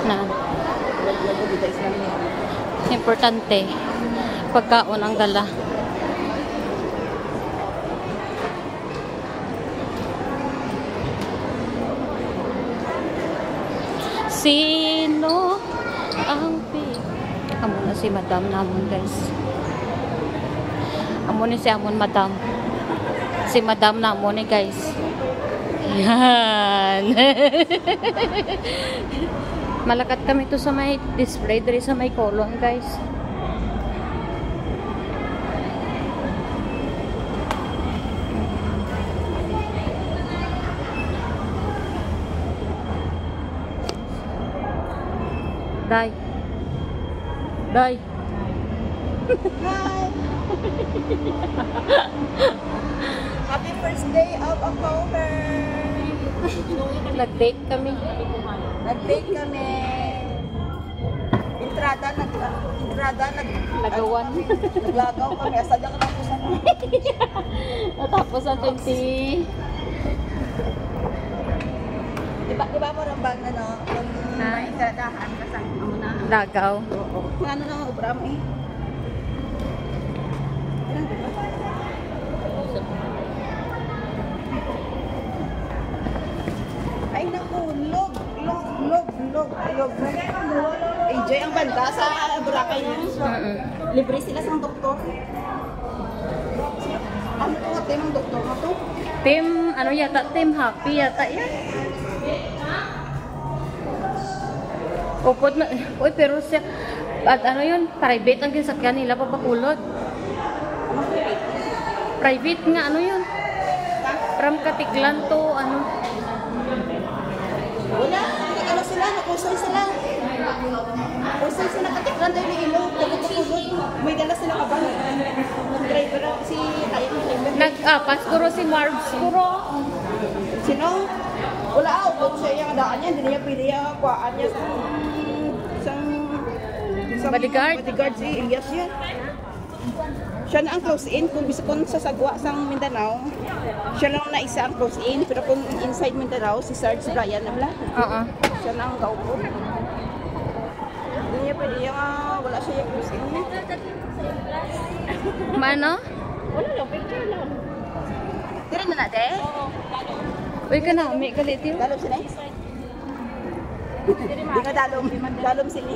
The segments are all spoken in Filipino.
Na. Importante. Pagkaon ang dala. Sino ang amo na si madam namon guys. Amo ni si amon madam. Si madam namon ni guys. Yan. Malakat kami to sa may display diri sa may kolon guys. Day. Day. Hi! Happy first day of October! Nag-date kami. Nag-date kami. Lagawan. Naglagaw kami. Asa dyan katapusan mo? Natapos ang 20. Diba mo rambang na no? Kung may tradahan ka sa amo na. Lagaw. Oo. Kung ano na obra mo eh. Ay naku, log. AJ ang banda sa Boracay niya. Libre sila sa doktor. Ano to? Team ang doktor mo to? Team, ano yata? Team Happy yata yan. Upod na. Uy, pero siya, at ano yun? Private ang ginasakyan nila papakulot. Private nga, ano yun? From Katiklan to, ano? Wala, ano sila, nakusay sila. Kusay sila Katiklan dahil may ilog, nagpapakulot. May dala sila kabang. Nag-driver si tayo ng driver. Nag-apas, kuro si Marv's, kuro. Sino? Wala, upod siya yung daan niya, hindi niya pili yung kuhaan niya sa Bodyguard? Bodyguard si Elias yan. Siya na ang close-in, kung bisa kung sa sagwa sang Mindanao, siya lang na isa ang close-in, pero kung inside Mindanao, si Sarge Brian na wala. Siya na ang gaupo. Hindi niya pwede yung, wala siya yung close-in. Mano? Wala lang, picture lang. Tira na natin? Uy, ka na, may galit yun. Dalom sila? Di nga dalom sila.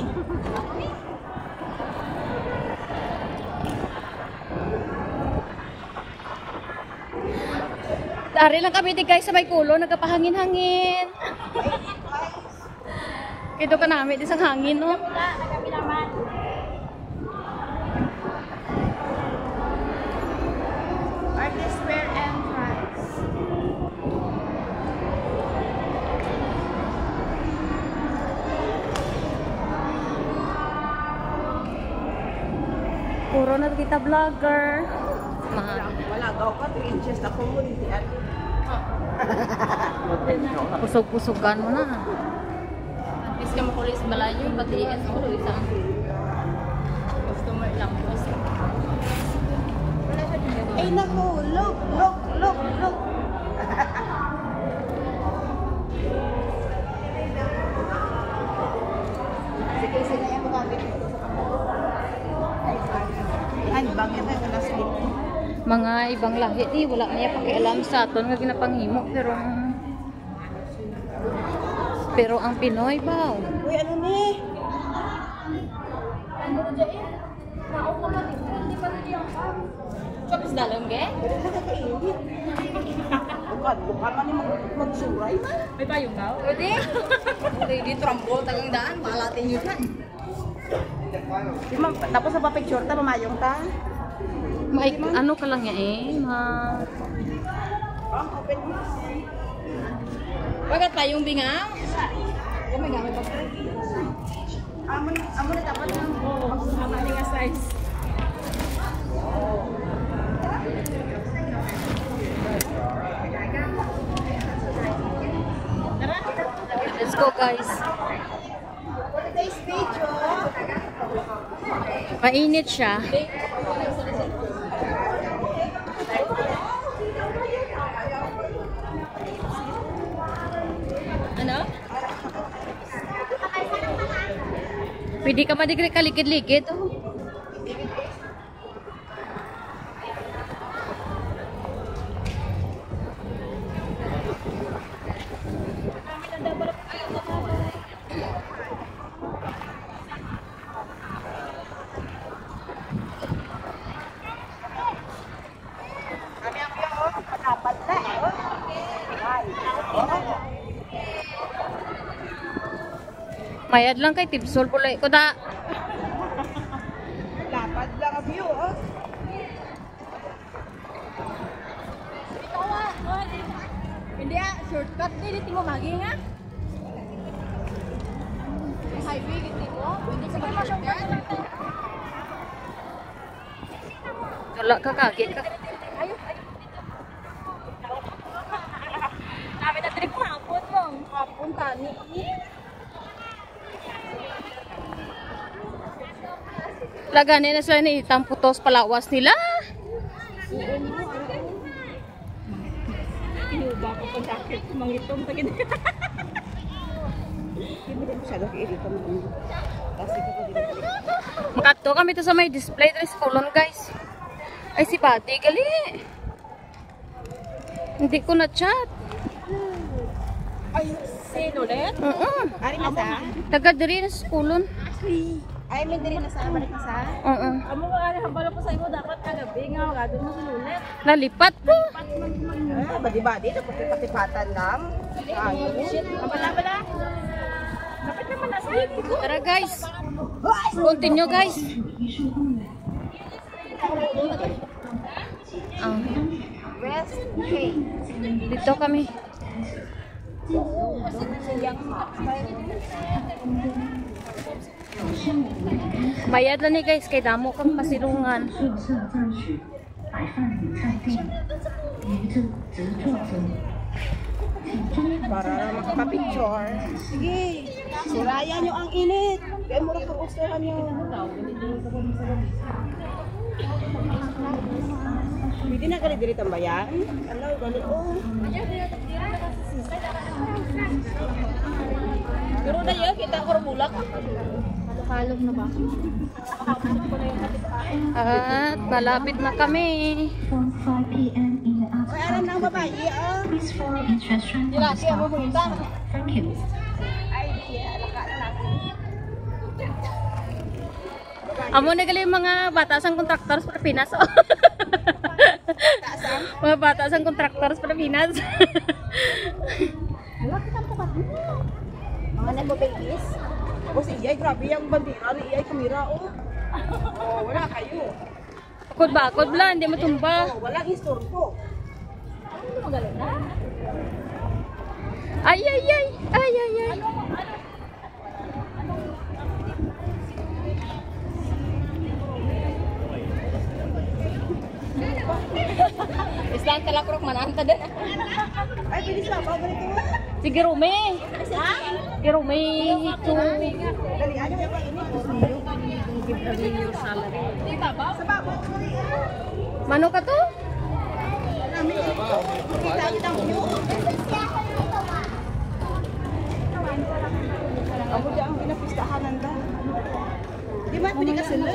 Dari lang kami di guys sa may kulo, nagkapahangin-hangin. Kito ka namin, isang hangin, no? Artist Fair entrance. Puro na kita vlogger. Wala gaw ka, 3 inches ako mo din. Pusog-pusogan mo na. At least ka makulis balayo, pati es mo, isang customer lang. Ay naku, look. Sige, sila yung magamit ito sa kampo. Ay, bangit na yung last week. Mga ibang lahi, wala niya pakialam sa aton nga ginapanghimo, pero ang Pinoy ba? Uy, ano ni? Ano dyan eh? Naok naman eh. Hindi pa rin yung Chokes dalam, ge? Nakakainit. Bukan man yung magsuray man. May payong ka? Pwede. Ready, trambol, tagang daan, malatin yun yan. Tapos sa pa-picture ta, mamayong ta. Ano ka lang yan eh? Open mo. Bagat payong bingaw? May gamit pa. Amo na dapat ng magsusama nga size. Let's go guys. For today's video, Mainit siya. Ano? Pwede ka madigri kalikid-likid. Oh. Mayad lang kay Tibsol pulay ko da. Lapad lang ang view, oh. Hindi shortcut din dito mo magi nga. Highway dito mo. Hindi ka ma-shortcut. Wala ka kagit ka. Ayo. Sabi na trip mo hapon mo. Hapon tani. Laganin na sila ni itang putos palawas nila. Inuba ko pa jacket. Mangitong tagin. Hindi mo masyado kairita mo. Kasi ko pa dito. Makato kami to sa may display dress kulon guys. Ay si Pati gali. Hindi ko na chat. Ay, Sino ulit? ari na sa? Taga diri na sa kulon. Ay, may diri na sa balik na sa? Amo ko ani hambalo ko sa imo dapat kagabi nga gado mo sinulit. Nalipat po. Ah, badi-badi na pati-patipatan lang. Ayun. Bala. Dapat naman nasa dito. Tara guys. Continue guys. West K. Dito kami. Bayad lang ni guys kay damo kang pasilungan. Para makapicture. Sige. Surayan nyo ang init. Kaya mura ka gustuhan nyo. Pwede na gali diri tambayan? Alaw, gali oh. Pero na yun, kita ko bulak. Halog na ba? At malapit na kami. From 5 p.m. in the Ay, alam na ang babae ah. Please follow instructions from the staff. Thank you. Ay, di. Alaka na lang. Amo na gali mga batasan contractors para Pinas. Oh. Mga batasan contractors para Pinas. Mga nagbababies. O si Iyay, grabe yung bandera ni Iyay kamera oh. Oh, wala kayo. Bakod lang, hindi matumba. Oh, walang istorbo. Ay, ay, ay. Ay, ay, ay. Islang talakrok mananta din. Ay, bilis lang. Pabalik mo. Sige, Rumi. Sige, Rumi. Ito. Dali, ano yung pag-init? Sa baba. Mano ka to? Kita kita ang view. Ako dyan ang pinapistahanan da. Di ba, pwede ka sila?